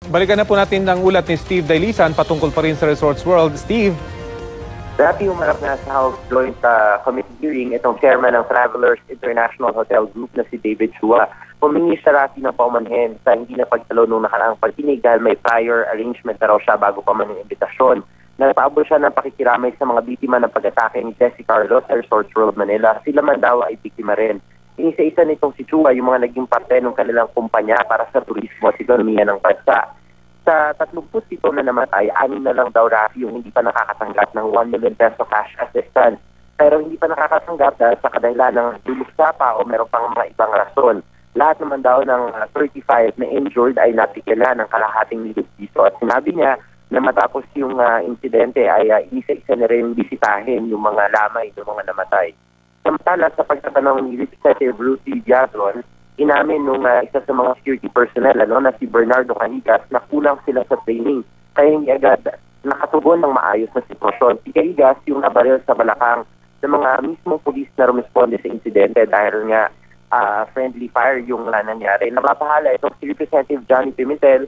Balikan na po natin ang ulat ni Steve Dailisan patungkol pa rin sa Resorts World. Steve? Dati umarap na sa House Joint Committee hearing itong chairman ng Travelers International Hotel Group na si David Chua. Humingi siya Rafi ng paumanhin sa hindi na pagtalo nung nakaraang pagtinig dahil may prior arrangement na raw siya bago pa man yung imbitasyon. Nagpaabot siya ng pakikiramay sa mga biktima ng pag-atake ni Jesse Carlos sa Resorts World Manila. Sila man daw ay biktima rin. Inisa-isa nitong si Chua yung mga naging parte ng kanilang kumpanya para sa turismo at ekonomiya ng bansa. Sa 37 na namatay, 6 na lang daw Rafi yung hindi pa nakakatanggap ng 1 million peso cash assistance. Pero hindi pa nakakatanggap dahil sa kadahilan ng luluksa pa o meron pang mga ibang rason. Lahat naman daw ng 35 na injured ay napikila ng kalahating milyon piso. At sinabi niya na matapos yung insidente ay isa-isa na rin bisitahin yung mga lamay ng mga namatay. Samantala sa pagtatanong ni Representative Ruthie Diazon, inamin nung isa sa mga security personnel na si Bernardo Canigas na kulang sila sa training kaya hindi agad nakatugon ng maayos na sitwasyon. Si Canigas yung nabaril sa balakang ng mga mismong pulis na rumisponde sa insidente dahil nga friendly fire yung nangyari. Napapahala itong si Representative Johnny Pimentel,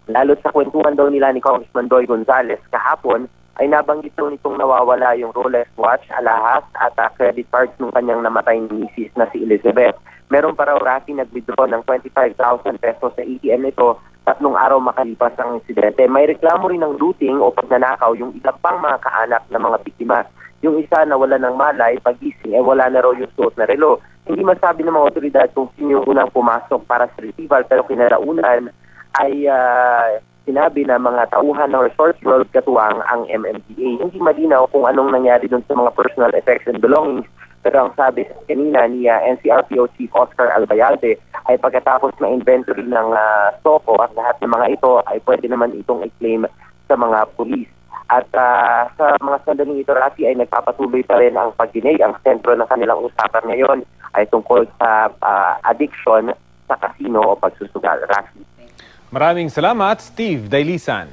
lalo sa kwentuhan daw nila ni Congressman Doy Gonzales kahapon, ay nabanggit daw nitong nawawala yung Rolex watch, alahas at credit cards ng kanyang namatay ni Mrs. na si Elizabeth. Meron pa raw Rafi nag-withdraw ng 25,000 pesos sa ATM nito 3 araw makalipas ang insidente. May reklamo rin ng looting o pagnanakaw yung ilang pang mga kaanak ng mga biktima. Yung isa na wala ng malay, pagising, wala na raw yung suot na relo. Hindi masabi ng mga otoridad kung sino yung unang pumasok para sa retrieval pero kinalaunan ay sinabi na mga tauhan ng Resorts World katuwang ang MMDA. Hindi malinaw kung anong nangyari dun sa mga personal effects and belongings. Pero ang sabi kanina ni NCRPO Chief Oscar Albayalde ay pagkatapos ng inventory ng SOCO at lahat ng mga ito ay pwede naman itong i-claim sa mga pulis. At sa mga sandaling ito, Rafi, ay nagpapatuloy pa rin ang pagdinig. Ang sentro ng kanilang usapan ngayon ay tungkol sa addiction sa casino o pagsusugal. Rafi. Maraming salamat, Steve Dailisan.